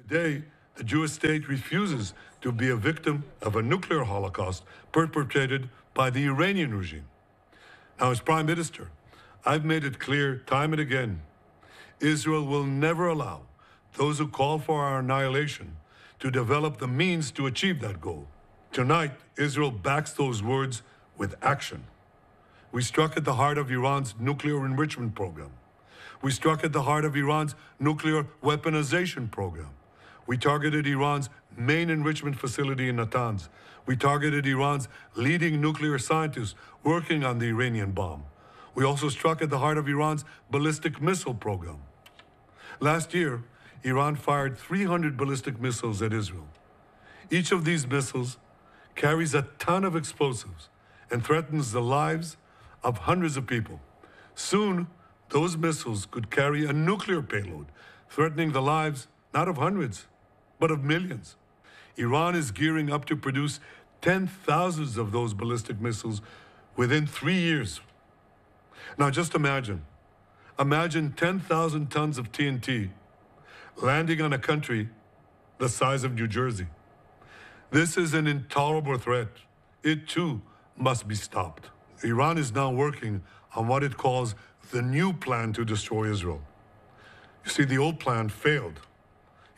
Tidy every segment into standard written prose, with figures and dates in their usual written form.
Today, the Jewish state refuses to be a victim of a nuclear holocaust perpetrated by the Iranian regime. Now, as Prime Minister, I've made it clear time and again, Israel will never allow those who call for our annihilation to develop the means to achieve that goal. Tonight, Israel backs those words with action. We struck at the heart of Iran's nuclear enrichment program. We struck at the heart of Iran's nuclear weaponization program. We targeted Iran's main enrichment facility in Natanz. We targeted Iran's leading nuclear scientists working on the Iranian bomb. We also struck at the heart of Iran's ballistic missile program. Last year, Iran fired 300 ballistic missiles at Israel. Each of these missiles carries a ton of explosives and threatens the lives of hundreds of people. Soon, those missiles could carry a nuclear payload, threatening the lives not of hundreds, but of millions. Iran is gearing up to produce 10,000 of those ballistic missiles within 3 years. Now just imagine 10,000 tons of TNT landing on a country the size of New Jersey. This is an intolerable threat. It too must be stopped. Iran is now working on what it calls the new plan to destroy Israel. You see, the old plan failed.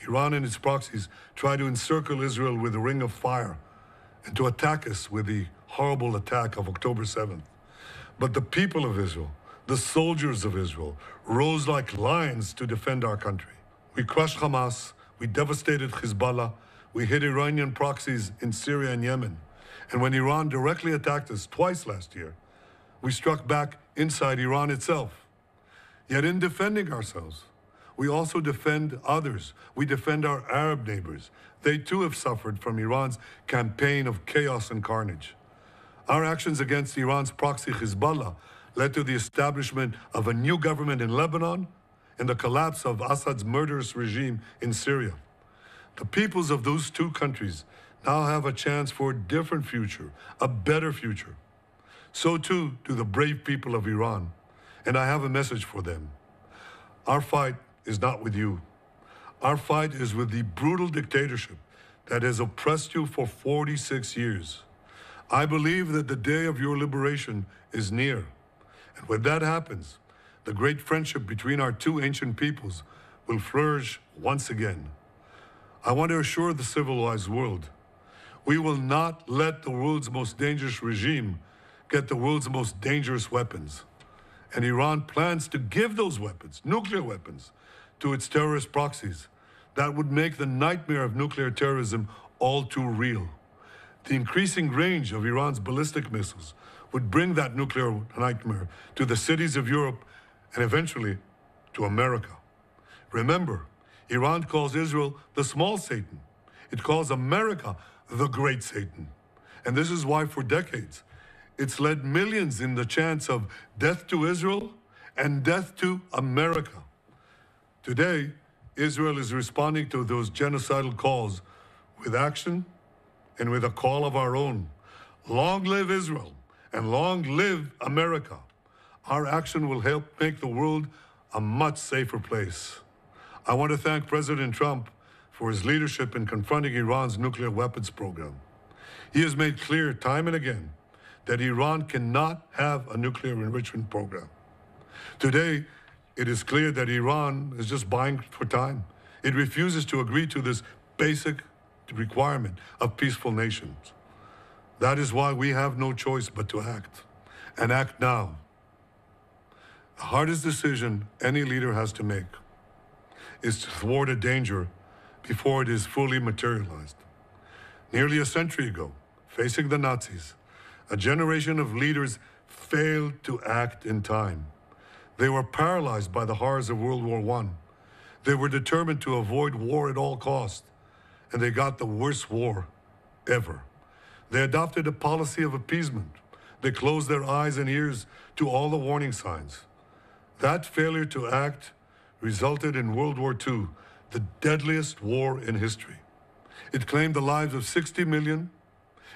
Iran and its proxies tried to encircle Israel with a ring of fire and to attack us with the horrible attack of October 7th. But the people of Israel, the soldiers of Israel, rose like lions to defend our country. We crushed Hamas, we devastated Hezbollah, we hit Iranian proxies in Syria and Yemen. And when Iran directly attacked us twice last year, we struck back inside Iran itself. Yet in defending ourselves, we also defend others. We defend our Arab neighbors. They too have suffered from Iran's campaign of chaos and carnage. Our actions against Iran's proxy Hezbollah led to the establishment of a new government in Lebanon and the collapse of Assad's murderous regime in Syria. The peoples of those two countries now have a chance for a different future, a better future. So too do the brave people of Iran, and I have a message for them. Our fight is not with you. Our fight is with the brutal dictatorship that has oppressed you for 46 years. I believe that the day of your liberation is near. And when that happens, the great friendship between our two ancient peoples will flourish once again. I want to assure the civilized world, we will not let the world's most dangerous regime get the world's most dangerous weapons. And Iran plans to give those weapons, nuclear weapons, to its terrorist proxies. That would make the nightmare of nuclear terrorism all too real. The increasing range of Iran's ballistic missiles would bring that nuclear nightmare to the cities of Europe and eventually to America. Remember, Iran calls Israel the small Satan. It calls America the great Satan. And this is why for decades, it's led millions in the chants of death to Israel and death to America. Today, Israel is responding to those genocidal calls with action and with a call of our own. Long live Israel and long live America. Our action will help make the world a much safer place. I want to thank President Trump for his leadership in confronting Iran's nuclear weapons program. He has made clear time and again that Iran cannot have a nuclear enrichment program. Today, it is clear that Iran is just buying for time. It refuses to agree to this basic requirement of peaceful nations. That is why we have no choice but to act, and act now. The hardest decision any leader has to make is to thwart a danger before it is fully materialized. Nearly a century ago, facing the Nazis, a generation of leaders failed to act in time. They were paralyzed by the horrors of World War I. They were determined to avoid war at all costs, and they got the worst war ever. They adopted a policy of appeasement. They closed their eyes and ears to all the warning signs. That failure to act resulted in World War II, the deadliest war in history. It claimed the lives of 60 million,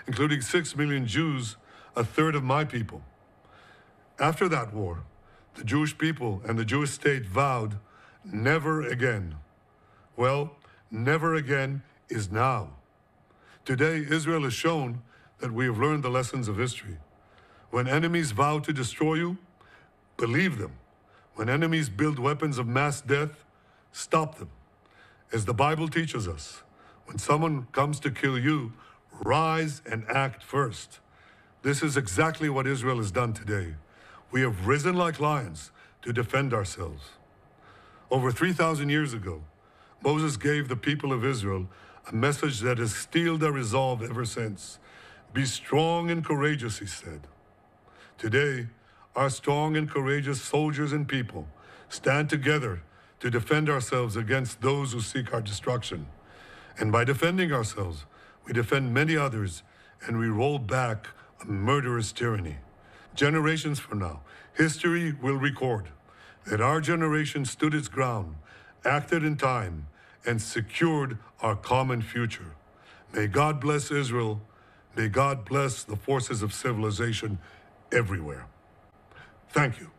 including 6 million Jews, a third of my people. After that war, the Jewish people and the Jewish state vowed never again. Well, never again is now. Today, Israel has shown that we have learned the lessons of history. When enemies vow to destroy you, believe them. When enemies build weapons of mass death, stop them. As the Bible teaches us, when someone comes to kill you, rise and act first. This is exactly what Israel has done today. We have risen like lions to defend ourselves. Over 3,000 years ago, Moses gave the people of Israel a message that has steeled their resolve ever since. Be strong and courageous, he said. Today, our strong and courageous soldiers and people stand together to defend ourselves against those who seek our destruction. And by defending ourselves, we defend many others, and we roll back a murderous tyranny. Generations from now, history will record that our generation stood its ground, acted in time, and secured our common future. May God bless Israel. May God bless the forces of civilization everywhere. Thank you.